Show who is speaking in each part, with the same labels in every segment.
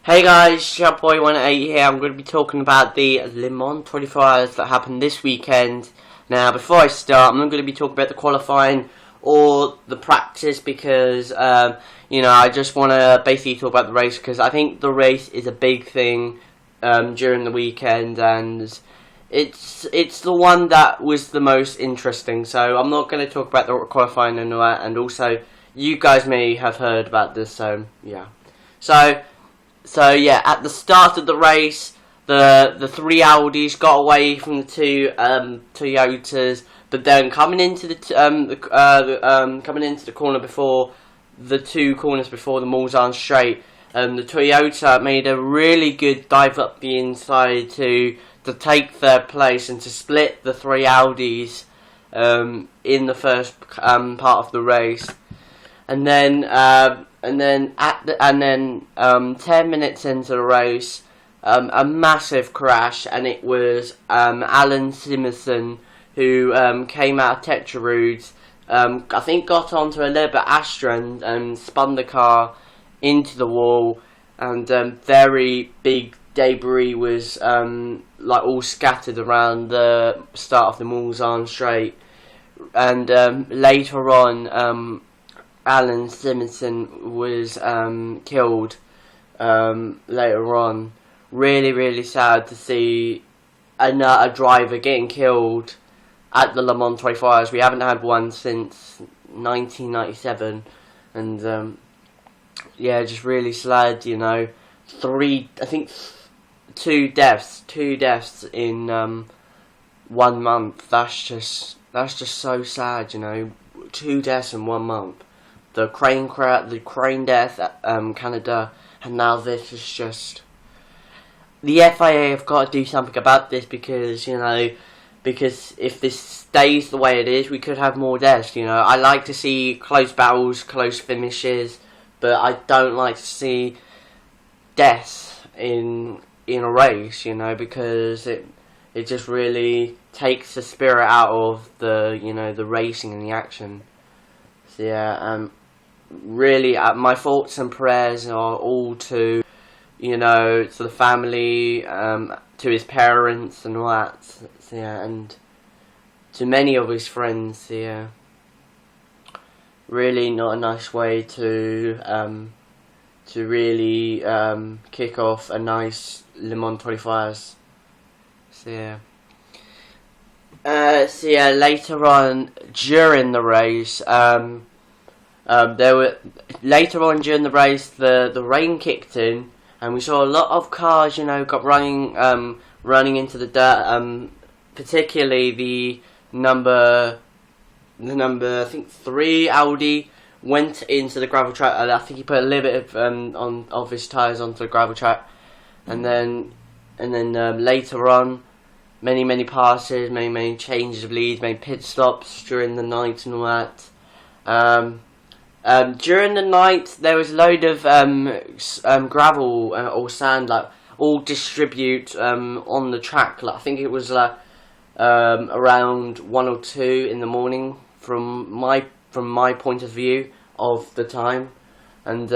Speaker 1: Hey guys, Sharpboy18 here. I'm going to be talking about the Le Mans 24 Hours that happened this weekend. Now, before I start, I'm not going to be talking about the qualifying or the practice because, I just want to basically talk about the race because I think the race is a big thing during the weekend, and it's the one that was the most interesting. So I'm not going to talk about the qualifying and all that, and also you guys may have heard about this. So yeah, so yeah, at the start of the race, the three Audis got away from the two Toyotas, but then coming into the corner before the two corners before the Mulsanne straight, the Toyota made a really good dive up the inside to take third place and to split the three Audis in the first part of the race, and then 10 minutes into the race, a massive crash, and it was Alan Simonsen who came out of Tetrarood. I think got onto a little bit Astra and spun the car into the wall, and very big debris was all scattered around the start of the Mulsanne straight, and later on Alan Simonsen was killed later on. Really sad to see a driver getting killed at the Le Mans 24 Hours. We haven't had one since 1997, and just really sad. Two deaths in 1 month. That's just so sad. 2 deaths in 1 month. The crane death at Canada, and now this is just... The FIA have got to do something about this because if this stays the way it is, we could have more deaths. I like to see close battles, close finishes, but I don't like to see deaths in a race, because it just really takes the spirit out of the racing and the action. So yeah, really, my thoughts and prayers are all to the family, to his parents and all that. So yeah, and to many of his friends. So yeah, really not a nice way to really kick off a nice Le Mans 24 Hours. So yeah. Later on during the race, the rain kicked in, and we saw a lot of cars, got running into the dirt. Particularly the number I think 3 Audi went into the gravel track. I think he put a little bit of his tyres onto the gravel track, and then later on, many passes, many changes of leads, many pit stops during the night and all that. During the night, there was a load of gravel or sand, all distribute on the track. I think it was around 1 or 2 in the morning from my point of view of the time, and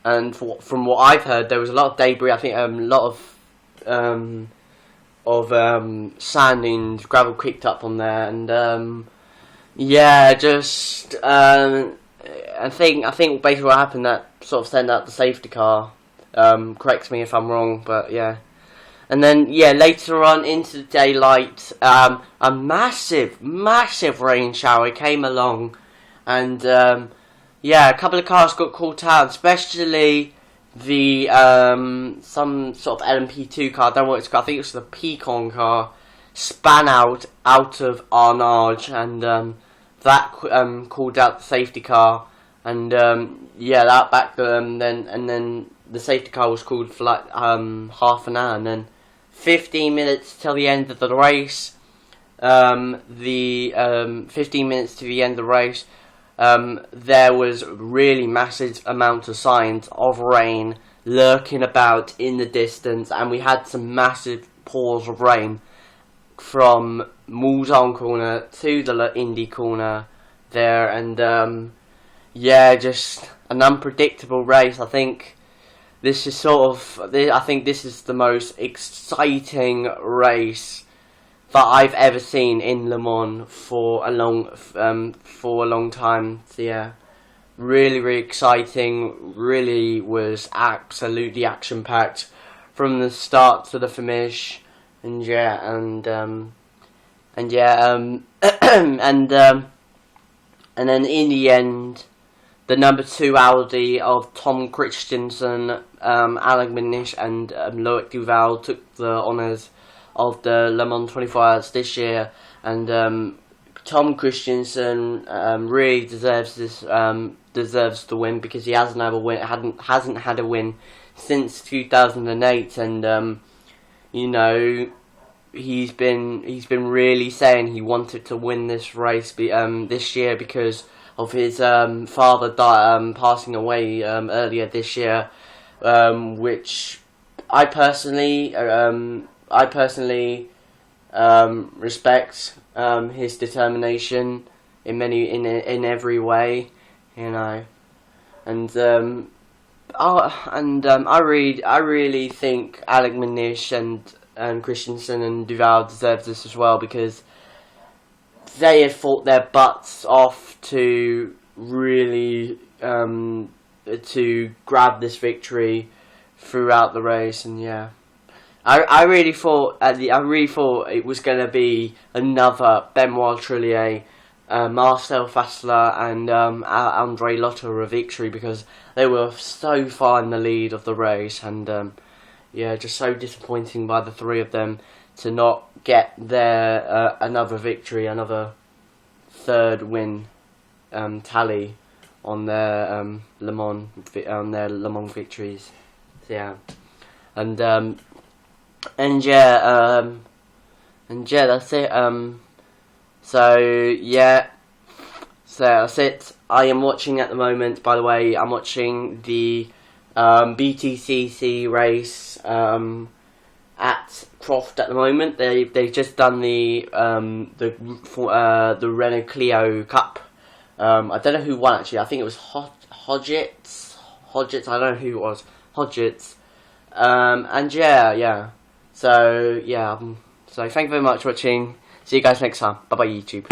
Speaker 1: and from what I've heard, there was a lot of debris. I think a lot of sand and gravel kicked up on there, and I think basically what happened, that sort of sent out the safety car. Correct me if I'm wrong, but yeah. And then later on into the daylight, a massive rain shower came along, and a couple of cars got caught out, especially the some sort of LMP2 car. I don't know what it's called. I think it was the Pecan car. Span out of Arnage, and that called out the safety car, and that back then the safety car was called for half an hour, and then 15 minutes till the end of the race. 15 minutes to the end of the race, there was really massive amount of signs of rain lurking about in the distance, and we had some massive pours of rain from Mulsanne corner to the Indy corner there, and yeah, just an unpredictable race. I think this is I think this is the most exciting race that I've ever seen in Le Mans for a long time. So yeah, really, really exciting. Really was absolutely action packed from the start to the finish, and yeah, and yeah, and then in the end, the number 2 Audi of Tom Christensen, Alec Minish, and Loic Duval took the honours of the Le Mans 24 Hours this year, and Tom Christensen really deserves the win, because he hasn't had a win since 2008, and you know, he's been really saying he wanted to win this race this year because of his father passing away earlier this year, which I personally respect his determination in every way, you know, and I really think Alec Minish and Christensen and Duval deserve this as well, because they had fought their butts off to really to grab this victory throughout the race, and yeah, I really thought it was going to be another Benoit Trillier, Marcel Fassler, and Andre Lotto a victory, because they were so far in the lead of the race, and yeah, just so disappointing by the three of them to not get their another victory, another third win tally on their Le Mans victories. So, yeah, and yeah, that's it. So yeah, so that's it. I am watching at the moment. By the way, I'm watching the BTCC race at Croft at the moment. They've just done the Renault Clio Cup. I don't know who won actually. I think it was Hodgetts. I don't know who it was. Hodgetts. And yeah. So yeah. So thank you very much for watching. See you guys next time. Bye bye YouTube.